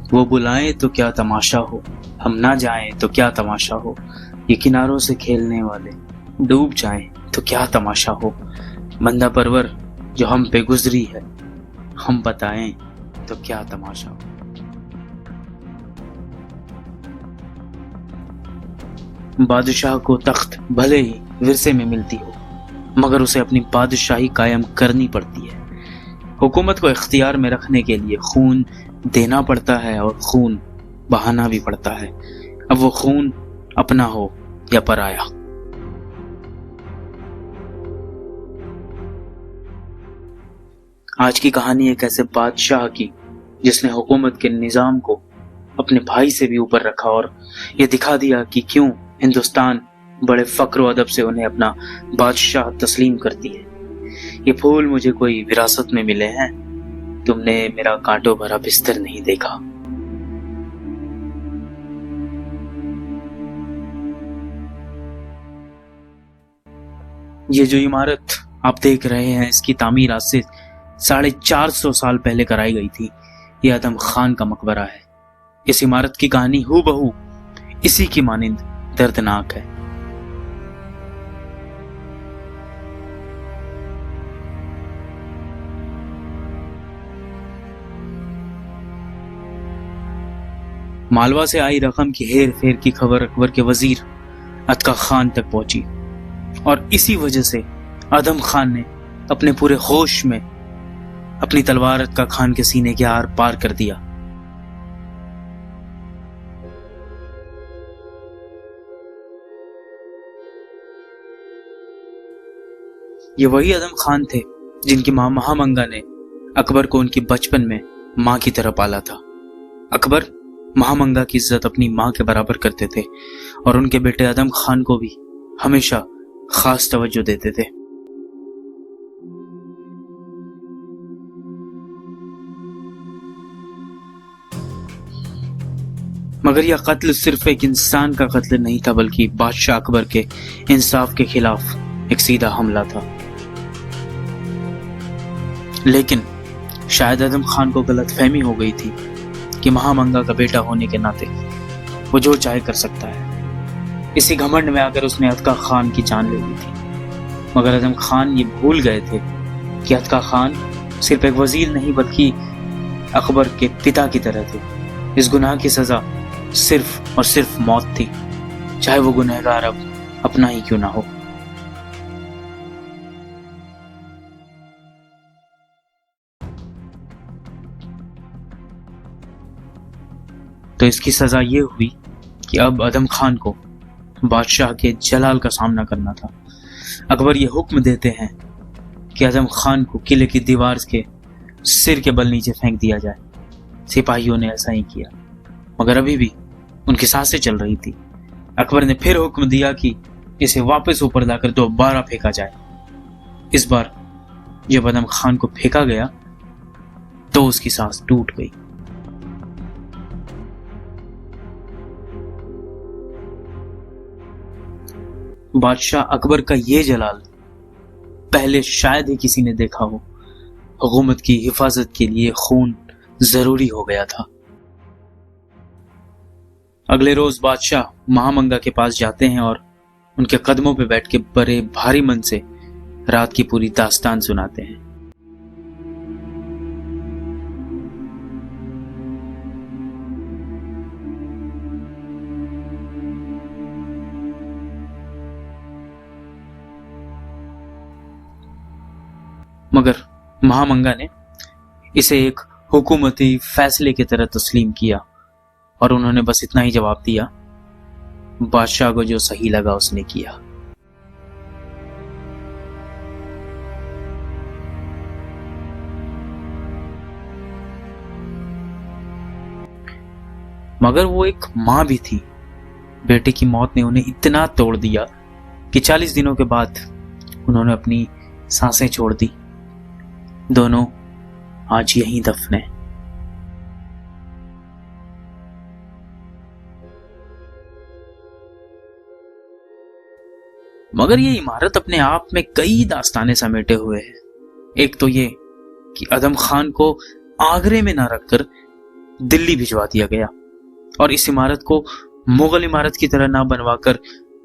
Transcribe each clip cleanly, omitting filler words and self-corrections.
वो बुलाएं तो क्या तमाशा हो, हम ना जाएं तो क्या तमाशा हो, ये किनारों से खेलने वाले डूब जाएं तो क्या तमाशा हो, बंदा परवर जो हम पे गुजरी है, हम बताएं तो क्या तमाशा हो। बादशाह को तख्त भले ही विरसे में मिलती हो, मगर उसे अपनी बादशाही कायम करनी पड़ती है। हुकूमत को इख्तियार में रखने के लिए खून देना पड़ता है और खून बहाना भी पड़ता है, अब वो खून अपना हो या पराया। आज की कहानी एक ऐसे बादशाह की जिसने हुकूमत के निजाम को अपने भाई से भी ऊपर रखा और ये दिखा दिया कि क्यों हिंदुस्तान बड़े फक्र व अदब से उन्हें अपना बादशाह तस्लीम करती है। ये फूल मुझे कोई विरासत में मिले हैं, तुमने मेरा कांटों भरा बिस्तर नहीं देखा। ये जो इमारत आप देख रहे हैं, इसकी तामीर आज से 450 साल पहले कराई गई थी। यह आदम खान का मकबरा है। इस इमारत की कहानी हूबहू इसी की मानिंद दर्दनाक है। मालवा से आई रकम की हेर फेर की खबर अकबर के वजीर अतका खान तक पहुंची और इसी वजह से आदम खान ने अपने पूरे होश में अपनी तलवार अतका खान के सीने के आर पार कर दिया। ये वही आदम खान थे जिनकी मां महामंगा ने अकबर को उनकी बचपन में मां की तरह पाला था। अकबर महामंगा की इज्जत अपनी मां के बराबर करते थे और उनके बेटे आदम खान को भी हमेशा खास तवज्जो देते थे। मगर यह कत्ल सिर्फ एक इंसान का कत्ल नहीं था, बल्कि बादशाह अकबर के इंसाफ के खिलाफ एक सीधा हमला था। लेकिन शायद आदम खान को गलतफहमी हो गई थी कि महामंगा का बेटा होने के नाते वो जो चाहे कर सकता है। इसी घमंड में आकर उसने अतका खान की जान ले ली थी। मगर आदम खान ये भूल गए थे कि अतका खान सिर्फ एक वजीर नहीं बल्कि अकबर के पिता की तरह थे। इस गुनाह की सजा सिर्फ और सिर्फ मौत थी, चाहे वो गुनहगार अब अपना ही क्यों ना हो। तो इसकी सजा ये हुई कि अब आदम खान को बादशाह के जलाल का सामना करना था। अकबर ये हुक्म देते हैं कि आदम खान को किले की दीवार के सिर के बल नीचे फेंक दिया जाए। सिपाहियों ने ऐसा ही किया, मगर अभी भी उनकी सांसें चल रही थी। अकबर ने फिर हुक्म दिया कि इसे वापस ऊपर लाकर दोबारा फेंका जाए। इस बार जब आदम खान को फेंका गया तो उसकी सांस टूट गई। बादशाह अकबर का ये जलाल पहले शायद ही किसी ने देखा हो। हुकूमत की हिफाजत के लिए खून जरूरी हो गया था। अगले रोज बादशाह महामंगा के पास जाते हैं और उनके कदमों पे बैठ के बड़े भारी मन से रात की पूरी दास्तान सुनाते हैं। मगर महामंगा ने इसे एक हुकूमती फैसले की तरह तस्लीम किया और उन्होंने बस इतना ही जवाब दिया, बादशाह को जो सही लगा उसने किया। मगर वो एक मां भी थी। बेटे की मौत ने उन्हें इतना तोड़ दिया कि 40 दिनों के बाद उन्होंने अपनी सांसें छोड़ दी। दोनों आज यहीं दफन है। मगर ये इमारत अपने आप में कई दास्तानें समेटे हुए है। एक तो ये कि आदम खान को आगरे में ना रखकर दिल्ली भिजवा दिया गया और इस इमारत को मुगल इमारत की तरह ना बनवाकर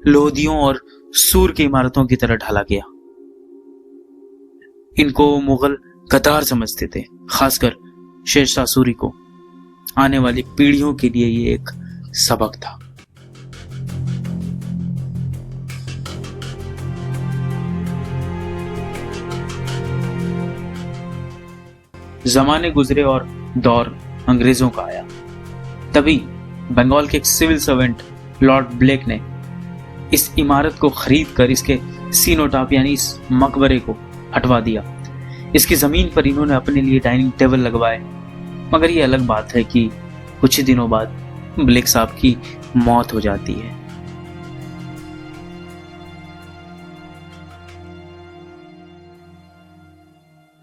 लोधियों और सूर की इमारतों की तरह ढाला गया। इनको मुगल गद्दार समझते थे, खासकर शेरशाह सूरी को। आने वाली पीढ़ियों के लिए ये एक सबक था। जमाने गुजरे और दौर अंग्रेजों का आया। तभी बंगाल के एक सिविल सर्वेंट लॉर्ड ब्लेक ने इस इमारत को खरीद कर इसके सीनोटाप यानी इस मकबरे को हटवा दिया। इसकी जमीन पर इन्होंने अपने लिए डाइनिंग टेबल लगवाए। मगर ये अलग बात है कि कुछ ही दिनों बाद ब्लेक साहब की मौत हो जाती है।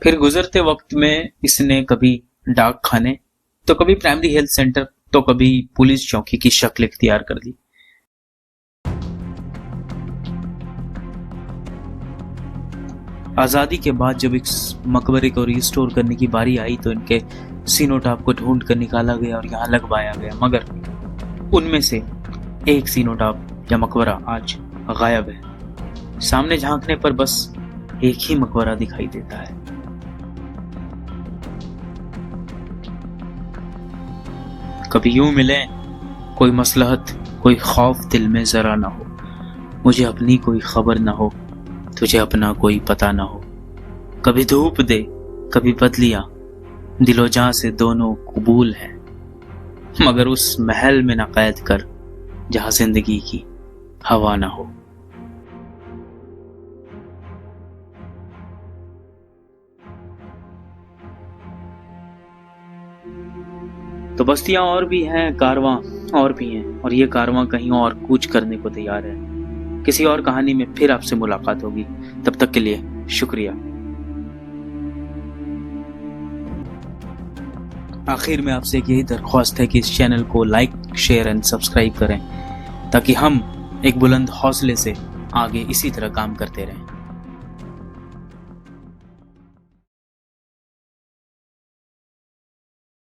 फिर गुजरते वक्त में इसने कभी डाक खाने, तो कभी प्राइमरी हेल्थ सेंटर, तो कभी पुलिस चौकी की शक्ल इख्तियार कर ली। आजादी के बाद जब इस मकबरे को रिस्टोर करने की बारी आई तो इनके सीनोटाप को ढूंढ कर निकाला गया और यहाँ लगवाया गया। मगर उनमें से एक सीनोटाप या मकबरा आज गायब है। सामने झांकने पर बस एक ही मकबरा दिखाई देता है। कभी यूं मिले, कोई मसलहत, कोई खौफ दिल में जरा ना हो, मुझे अपनी कोई खबर ना हो, तुझे अपना कोई पता ना हो। कभी धूप दे, कभी बदलियां, दिलो जां से दोनों कबूल है, मगर उस महल में ना कैद कर जहां जिंदगी की हवा ना हो। तो बस्तियां और भी हैं, कारवां और भी हैं, और ये कारवां कहीं और कूच करने को तैयार है। किसी और कहानी में फिर आपसे मुलाकात होगी। तब तक के लिए शुक्रिया। आखिर में आपसे यही दरख्वास्त है कि इस चैनल को लाइक, शेयर एंड सब्सक्राइब करें ताकि हम एक बुलंद हौसले से आगे इसी तरह काम करते रहें।